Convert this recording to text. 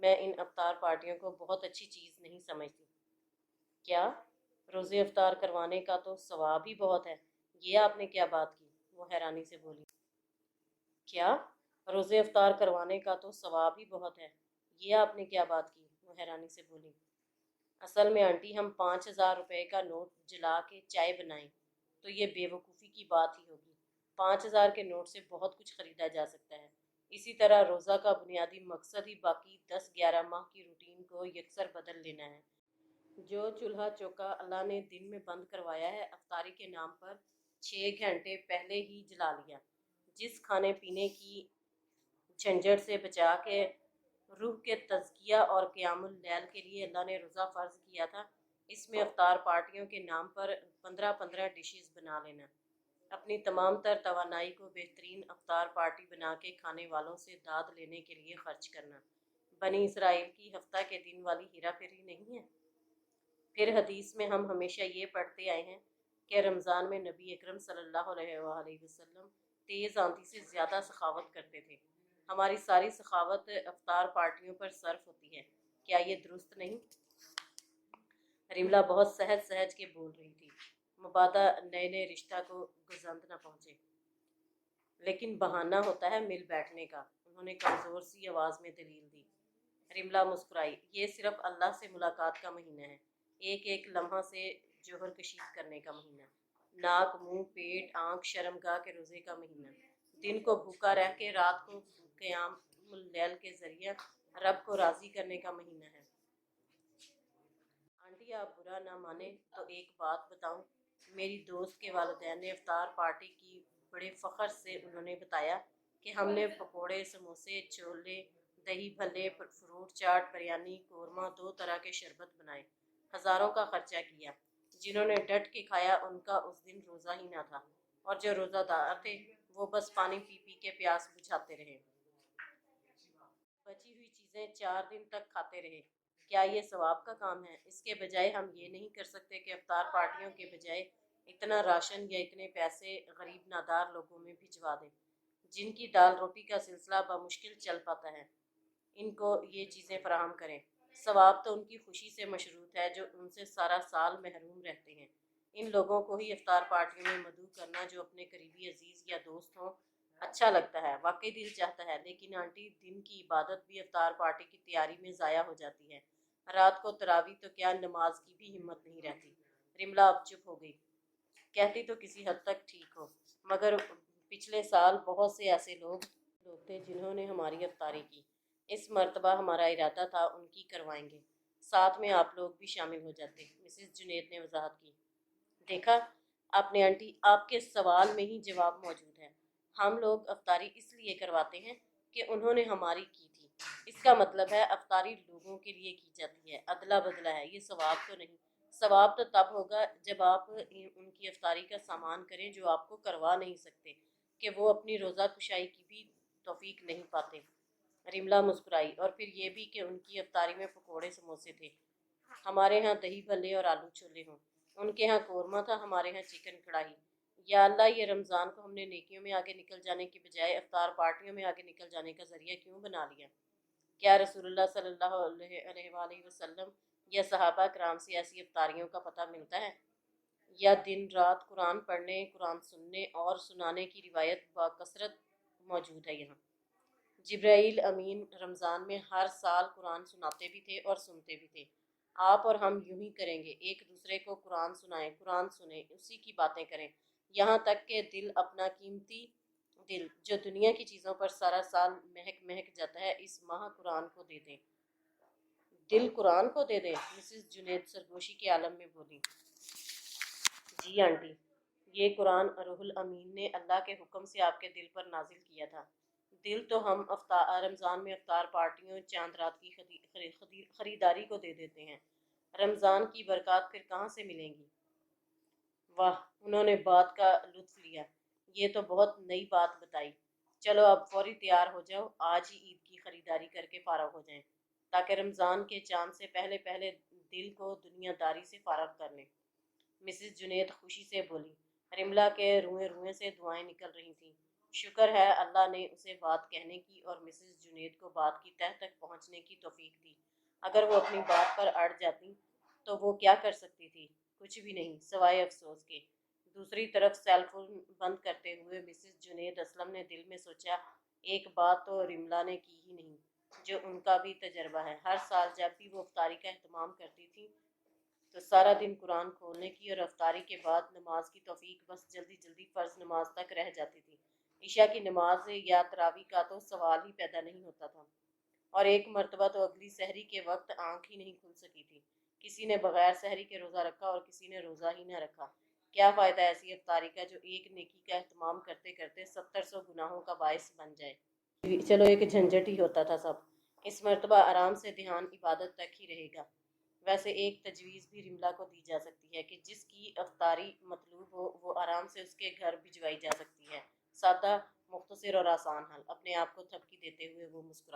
میں ان افطار پارٹیوں کو بہت اچھی چیز نہیں سمجھتی۔ کیا؟ روزے افطار کروانے کا تو ثواب ہی بہت ہے، یہ آپ نے کیا بات کی؟ وہ حیرانی سے بولی۔ کیا؟ روزے افطار کروانے کا تو ثواب ہی بہت ہے، یہ آپ نے کیا بات کی؟ وہ حیرانی سے بولی۔ اصل میں آنٹی ہم 5,000 روپے کا نوٹ جلا کے چائے بنائیں تو یہ بے وقوفی کی بات ہی ہوگی۔ 5,000 کے نوٹ سے بہت کچھ خریدا جا سکتا ہے۔ اسی طرح روزہ کا بنیادی مقصد ہی باقی 10-11 ماہ کی روٹین کو یکسر بدل لینا ہے۔ جو چولہا چوکا اللہ نے دن میں بند کروایا ہے، افطاری کے نام پر 6 گھنٹے پہلے ہی جلا لیا۔ جس کھانے پینے کی جھنجھٹ سے بچا کے روح کے تزکیہ اور قیام اللیل کے لیے اللہ نے روزہ فرض کیا تھا، اس میں افطار پارٹیوں کے نام پر 15-15 ڈشز بنا لینا، اپنی تمام تر توانائی کو بہترین افطار پارٹی بنا کے کھانے والوں سے داد لینے کے لیے خرچ کرنا، بنی اسرائیل کی ہفتہ کے دن والی ہیرا پھیری نہیں ہے۔ پھر حدیث میں ہم ہمیشہ یہ پڑھتے آئے ہیں کہ رمضان میں نبی اکرم صلی اللہ علیہ وآلہ وسلم تیز آندھی سے زیادہ سخاوت کرتے تھے۔ ہماری ساری سخاوت افطار پارٹیوں پر صرف ہوتی ہے، کیا یہ درست نہیں؟ رملہ بہت سہج سہج کے بول رہی تھی، مبادا نئے نئے رشتہ کو گزند نہ پہنچے۔ لیکن بہانہ ہوتا ہے مل بیٹھنے کا، انہوں نے کمزور سی آواز میں دلیل دی۔ رملہ مسکرائی۔ یہ صرف اللہ سے ملاقات کا مہینہ ہے، ایک ایک لمحہ سے جوہر کشید کرنے کا مہینہ، ناک منہ پیٹ آنکھ شرمگاہ کے روزے کا مہینہ، دن کو بھوکا رہ کے رات کو قیام اللیل کے ذریعہ رب کو راضی کرنے کا مہینہ ہے۔ آنٹی آپ برا نہ مانیں تو ایک بات بتاؤں، میری دوست کے والدین نے افطار پارٹی کی بڑے فخر سے انہوں نے بتایا کہ ہم نے پکوڑے سموسے چھولے دہی بھلے فروٹ چاٹ بریانی قورمہ 2 طرح کے شربت بنائے، ہزاروں کا خرچہ کیا۔ جنہوں نے ڈٹ کے کھایا ان کا اس دن روزہ ہی نہ تھا، اور جو روزہ دار تھے وہ بس پانی پی پی کے پیاس بجھاتے رہے، بچی ہوئی چیزیں 4 دن تک کھاتے رہے۔ کیا یہ ثواب کا کام ہے؟ اس کے بجائے ہم یہ نہیں کر سکتے کہ افطار پارٹیوں کے بجائے اتنا راشن یا اتنے پیسے غریب نادار لوگوں میں بھجوا دیں جن کی دال روٹی کا سلسلہ بمشکل چل پاتا ہے، ان کو یہ چیزیں فراہم کریں۔ ثواب تو ان کی خوشی سے مشروط ہے جو ان سے سارا سال محروم رہتے ہیں۔ ان لوگوں کو ہی افطار پارٹیوں میں مدعو کرنا جو اپنے قریبی عزیز یا دوست ہوں اچھا لگتا ہے، واقعی دل چاہتا ہے، لیکن آنٹی دن کی عبادت بھی افطار پارٹی کی تیاری میں ضائع ہو جاتی ہے۔ رات کو تراویح تو کیا نماز کی بھی ہمت نہیں رہتی۔ رملہ اب چپ ہو گئی۔ کہتی تو کسی حد تک ٹھیک ہو، مگر پچھلے سال بہت سے ایسے لوگ تھے جنہوں نے ہماری افطاری کی، اس مرتبہ ہمارا ارادہ تھا ان کی کروائیں گے، ساتھ میں آپ لوگ بھی شامل ہو جاتے، مسز جنید نے وضاحت کی۔ دیکھا آپ نے آنٹی، آپ کے سوال میں ہی جواب موجود ہے۔ ہم لوگ افطاری اس لیے کرواتے ہیں کہ انہوں نے ہماری کی تھی، اس کا مطلب ہے افطاری لوگوں کے لیے کی جاتی ہے، ادلا بدلا ہے، یہ ثواب تو نہیں۔ ثواب تو تب ہوگا جب آپ ان کی افطاری کا سامان کریں جو آپ کو کروا نہیں سکتے، کہ وہ اپنی روزہ کشائی کی بھی توفیق نہیں پاتے۔ رملہ مسکرائی۔ اور پھر یہ بھی کہ ان کی افطاری میں پکوڑے سموسے تھے، ہمارے ہاں دہی بھلے اور آلو چھولے ہوں، ان کے ہاں قورمہ تھا، ہمارے ہاں چکن کڑھائی۔ یا اللہ، یہ رمضان کو ہم نے نیکیوں میں آگے نکل جانے کی بجائے افطار پارٹیوں میں آگے نکل جانے کا ذریعہ کیوں بنا لیا؟ کیا رسول اللہ صلی اللہ علیہ وآلہ وسلم یا صحابہ کرام سے ایسی افطاریوں کا پتہ ملتا ہے؟ یا دن رات قرآن پڑھنے، قرآن سننے اور سنانے کی روایت بکثرت موجود ہے یہاں۔ جبرائیل امین رمضان میں ہر سال قرآن سناتے بھی تھے اور سنتے بھی تھے۔ آپ اور ہم یوں ہی کریں گے، ایک دوسرے کو قرآن سنائیں، قرآن سنیں، اسی کی باتیں کریں، یہاں تک کہ دل اپنا قیمتی دل جو دنیا کی چیزوں پر سارا سال مہک مہک جاتا ہے اس ماہ قرآن کو دے دیں۔ دل قرآن کو دے دیں، مسز جنید سرگوشی کے عالم میں بولی۔ جی آنٹی، یہ قرآن روح الامین نے اللہ کے حکم سے آپ کے دل پر نازل کیا تھا۔ دل تو ہم رمضان میں افطار پارٹیوں چاند رات کی خریداری کو دے دیتے ہیں، رمضان کی برکات پھر کہاں سے ملیں گی؟ واہ، انہوں نے بات کا لطف لیا، یہ تو بہت نئی بات بتائی۔ چلو اب فوری تیار ہو جاؤ، آج ہی عید کی خریداری کر کے فارغ ہو جائیں تاکہ رمضان کے چاند سے پہلے پہلے دل کو دنیا داری سے فارغ کر لیں۔ مسز جنید خوشی سے بولی۔ رملہ کے روئیں روئیں سے دعائیں نکل رہی تھیں۔ شکر ہے اللہ نے اسے بات کہنے کی اور مسز جنید کو بات کی تہہ تک پہنچنے کی توفیق دی۔ اگر وہ اپنی بات پر اڑ جاتی تو وہ کیا کر سکتی تھی؟ کچھ بھی نہیں سوائے افسوس کے۔ دوسری طرف سیل فون بند کرتے ہوئے مسز جنید اسلم نے دل میں سوچا، ایک بات تو رملا نے کی ہی نہیں، جو ان کا بھی تجربہ ہے۔ ہر سال جب بھی وہ افطاری کا اہتمام کرتی تھی تو سارا دن قرآن کھولنے کی اور افطاری کے بعد نماز کی توفیق بس جلدی جلدی فرض نماز تک رہ جاتی تھی۔ عشاء کی نماز یا تراویح کا تو سوال ہی پیدا نہیں ہوتا تھا، اور ایک مرتبہ تو اگلی سحری کے وقت آنکھ ہی نہیں کھل سکی تھی۔ کسی نے بغیر سحری کے روزہ رکھا اور کسی نے روزہ ہی نہ رکھا۔ کیا فائدہ ایسی افطاری کا جو ایک نیکی کا اہتمام کرتے کرتے 700 گناہوں کا باعث بن جائے۔ چلو ایک جھنجٹ ہی ہوتا تھا سب۔ اس مرتبہ آرام سے دھیان عبادت تک ہی رہے گا۔ ویسے ایک تجویز بھی رملا کو دی جا سکتی ہے کہ جس کی افطاری مطلوب ہو وہ آرام سے اس کے گھر بھجوائی جا سکتی ہے۔ سادہ، مختصر اور آسان حل۔ اپنے آپ کو تھپکی دیتے ہوئے وہ مسکرا